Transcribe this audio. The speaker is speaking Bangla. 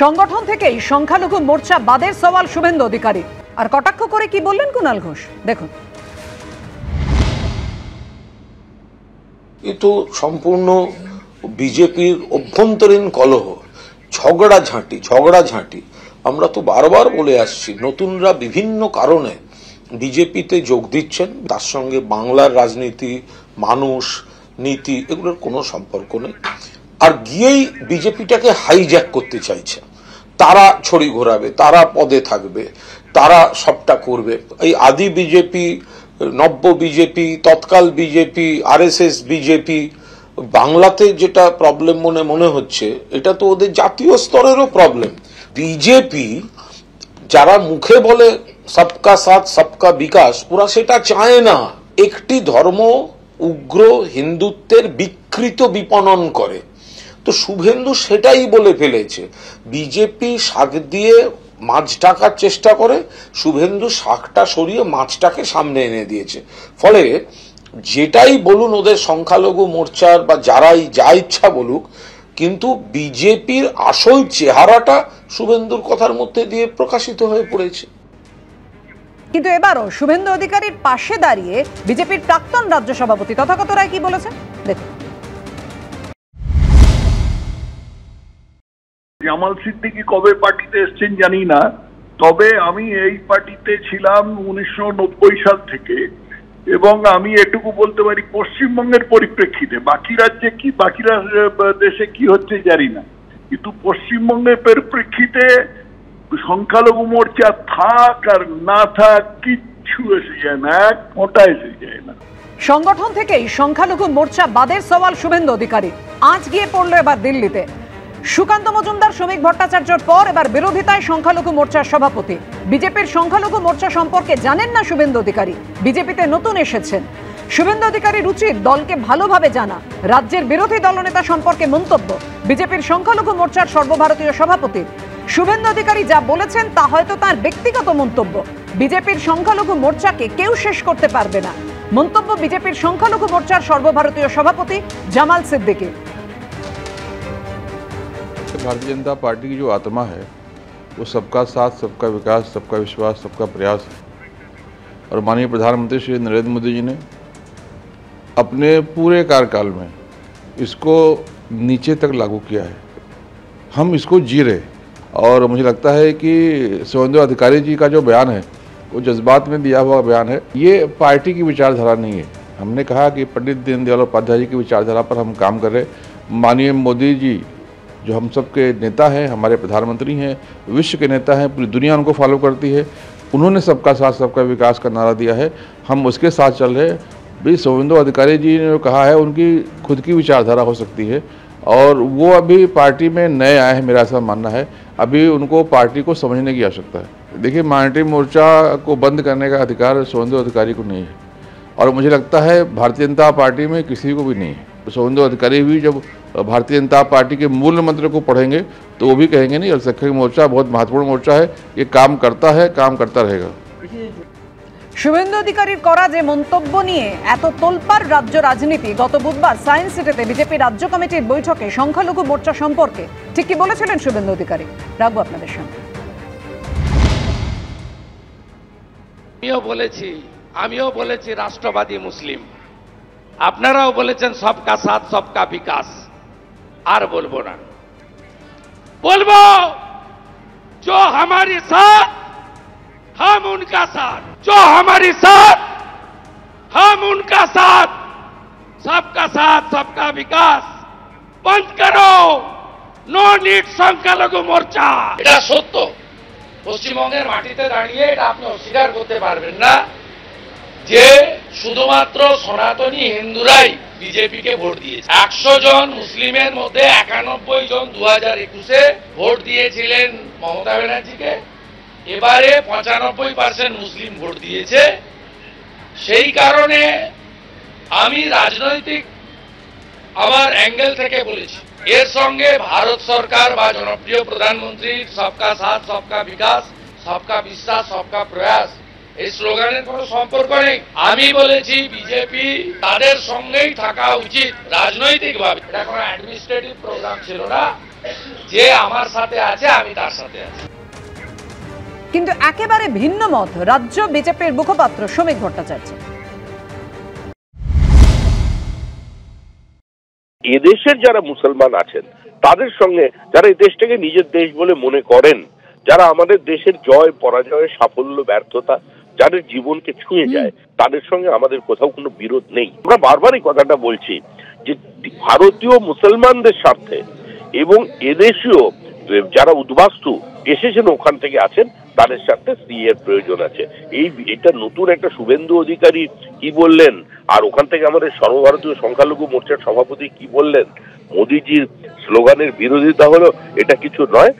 সংগঠন থেকেই সংখ্যালঘু মোর্চা বাদের সওয়াল শুভেন্দু অধিকারী। আর কটাক্ষ করে কি বললেন কুণাল ঘোষ, দেখুন। এ তো সম্পূর্ণ বিজেপির অভ্যন্তরীণ কলহ, ঝগড়াঝাঁটি। আমরা তো বারবার বলে আসছি, নতুনরা বিভিন্ন কারণে বিজেপিতে যোগ দিচ্ছেন, তার সঙ্গে বাংলার রাজনীতি, মানুষ, নীতি এগুলোর কোনো সম্পর্ক নেই। আর গিয়েই বিজেপিটাকে হাইজ্যাক করতে চাইছে। তারা ছড়ি ঘোরাবে, তারা পদে থাকবে, তারা সবটা করবে। এই আদি বিজেপি, নব্য বিজেপি, তৎকাল বিজেপি, আরএসএস বিজেপি, বাংলাতে যেটা প্রবলেম মনে হচ্ছে, এটা তো ওদের জাতীয় স্তরেরও প্রবলেম। বিজেপি যারা মুখে বলে সবকা সাথ সবকা বিকাশ, ওরা সেটা চায় না। একটি ধর্ম উগ্র হিন্দুত্বের বিকৃত বিপণন করে। তো শুভেন্দু সেটাই বলে ফেলেছে। বিজেপি শাক দিয়ে মাছ ঢাকার চেষ্টা করে, শুভেন্দু শাকটা সরিয়ে মাছটাকে সামনে এনে দিয়েছে। ফলে যেটাই বলুন ওদের সংখ্যালঘু মোর্চার বা যারাই যা ইচ্ছা বলুক, কিন্তু বিজেপির আসল চেহারাটা শুভেন্দুর কথার মধ্যে দিয়ে প্রকাশিত হয়ে পড়েছে। কিন্তু এবারও শুভেন্দু অধিকারীর পাশে দাঁড়িয়ে বিজেপির প্রাক্তন রাজ্য সভাপতি তথাগত রায় কি বলেছেন, দেখুন। জামাল সিদ্দিকী কবে পার্টিতে এসছেন জানি না, তবে আমি এই পার্টিতে ছিলাম 1990 সাল থেকে, এবং আমি এটুকু বলতে পারি পশ্চিমবঙ্গের পরিপ্রেক্ষিতে, বাকি রাজ্যে কি, বাকি দেশে কি হচ্ছে জানি না, কিন্তু পশ্চিমবঙ্গের পরিপ্রেক্ষিতে সংখ্যালঘু মোর্চা থাক আর না থাক কিচ্ছু এসে যায় না, এক ফোঁটা এসে যায় না। সংগঠন থেকেই সংখ্যালঘু মোর্চা বাদের সওয়াল শুভেন্দু অধিকারী। আজ গিয়ে পড়লো এবার দিল্লিতে। সুকান্ত মজুমদার, শ্রমিক ভট্টাচার্যর পর এবার বিরোধিতায় সংখ্যালঘু মোর্চার সভাপতি। বিজেপির সংখ্যালঘু মোর্চা সম্পর্কে জানেন না শুভেন্দু অধিকারী, বিজেপিতে নতুন এসেছেন। শুভেন্দু অধিকারীর উচিত দলকে ভালোভাবে জানা। রাজ্যের বিরোধী দলনেতা সম্পর্কে মন্তব্য বিজেপির সংখ্যালঘু মোর্চার সর্বভারতীয় সভাপতি। শুভেন্দু অধিকারী যা বলেছেন তা হয়তো তার ব্যক্তিগত মন্তব্য। বিজেপির সংখ্যালঘু মোর্চাকে কেউ শেষ করতে পারবে না, মন্তব্য বিজেপির সংখ্যালঘু মোর্চার সর্বভারতীয় সভাপতি জামাল सिद्दीकी। भारतीय जनता पार्टी की जो आत्मा है वो सबका साथ, सबका विकास, सबका विश्वास, सबका प्रयास है। और माननीय प्रधानमंत्री श्री नरेंद्र मोदी जी ने अपने पूरे कार्यकाल में इसको नीचे तक लागू किया है। हम इसको जी रहे, और मुझे लगता है कि शुभेंदु अधिकारी जी का जो बयान है वो जज्बात में दिया हुआ बयान है, ये पार्टी की विचारधारा नहीं है। हमने कहा कि पंडित दीनदयाल उपाध्याय जी की विचारधारा पर हम काम कर रहे। माननीय मोदी जी जो हम सब के नेता हैं, हमारे प्रधानमंत्री हैं, विश्व के नेता हैं, पूरी दुनिया उनको फॉलो करती है। उन्होंने सबका साथ सबका विकास का नारा दिया है, हम उसके साथ चल रहे हैं। भाई शुभेंदु अधिकारी जी ने जो कहा है उनकी खुद की विचारधारा हो सकती है, और वो अभी पार्टी में नए आए हैं, मेरा ऐसा मानना है। अभी उनको पार्टी को समझने की आवश्यकता है। देखिए, माइनॉरिटी मोर्चा को बंद करने का अधिकार शुभेंदु अधिकारी को नहीं है, और मुझे लगता है भारतीय जनता पार्टी में किसी को भी नहीं है। शुभेंदु अधिकारी भी जब भारतीय जनता पार्टी के मूल मंत्र को पढ़ेंगे तो वो भी कहेंगे नहीं, अल्पसंख्यक मोर्चा बहुत महत्वपूर्ण मोर्चा है, ये काम करता है, काम करता रहेगा। শুভেন্দু অধিকারীর করা যে মন্তব্য নিয়ে এত তোলপাড় রাজ্য রাজনীতি, গত বুধবার সায়েন্স সিটিতে বিজেপি রাজ্য কমিটির বৈঠকে সংখ্যালঘু মোর্চা সম্পর্কে ঠিক কি বলেছিলেন শুভেন্দু অধিকারী, রাখবো আপনাদের সামনে। আমিও বলেছি রাষ্ট্রবাদী মুসলিম, আপনারাও বলেছেন সবকা সাথ সবকা বিকাশ। আর বলবো না, বলবো जो हमारे साथ हम उनका साथ, जो हमारे साथ हम उनका साथ, सबका साथ सबका विकास। बंद करो, नो नीड সংখ্যালঘু মোর্চা। এটা সত্য, পশ্চিমবঙ্গের মাটিতে দাঁড়িয়ে এটা আপনি অস্বীকার করতে পারবেন না যে শুধুমাত্র সনাতনী হিন্দুরাই বিজেপিকে ভোট দিয়েছে। 100 জন মুসলিমের মধ্যে 91 জন 2021-এ ভোট দিয়েছিলেন মমতা ব্যানার্জিকে। এবারে 95% মুসলিম ভোট দিয়েছে। সেই কারণে আমি রাজনৈতিক আমার অ্যাঙ্গেল থেকে বলেছি, এর সঙ্গে ভারত সরকার বা জনপ্রিয় প্রধানমন্ত্রীর সবকা সাথ সবকা বিকাশ, সবকা বিশ্বাস, সবকা প্রয়াস এই স্লোগানের কোনো সম্পর্ক নেই। আমি বলেছি বিজেপি তাদের সঙ্গেই থাকা উচিত রাজনৈতিকভাবে। এটা কোনো অ্যাডমিনিস্ট্রেটিভ প্রোগ্রাম ছিল না। যে আমার সাথে আছে আমি তার সাথে আছি। কিন্তু একেবারে ভিন্ন মত রাজ্য বিজেপির মুখপাত্র শ্রমিক ভট্টাচার্য। এদেশের যারা মুসলমান আছেন তাদের সঙ্গে, যারা এই দেশটাকে নিজের দেশ বলে মনে করেন, যারা আমাদের দেশের জয় পরাজয় সাফল্য ব্যর্থতা যাদের জীবনকে ছুঁয়ে যায়, তাদের সঙ্গে আমাদের কোথাও কোনো বিরোধ নেই। আমরা বারবারই কথাটা বলছি যে ভারতীয় মুসলমানদের স্বার্থে এবং এদেশীয় যারা উদ্বাস্তু এসেছেন ওখান থেকে আছেন তাদের সাথে সিএর প্রয়োজন আছে। এটা নতুন একটা শুভেন্দু অধিকারী কি বললেন, আর ওখান থেকে আমাদের সর্বভারতীয় সংখ্যালঘু মোর্চার সভাপতি কি বললেন, মোদিজির স্লোগানের বিরোধিতা হলো, এটা কিছু নয়।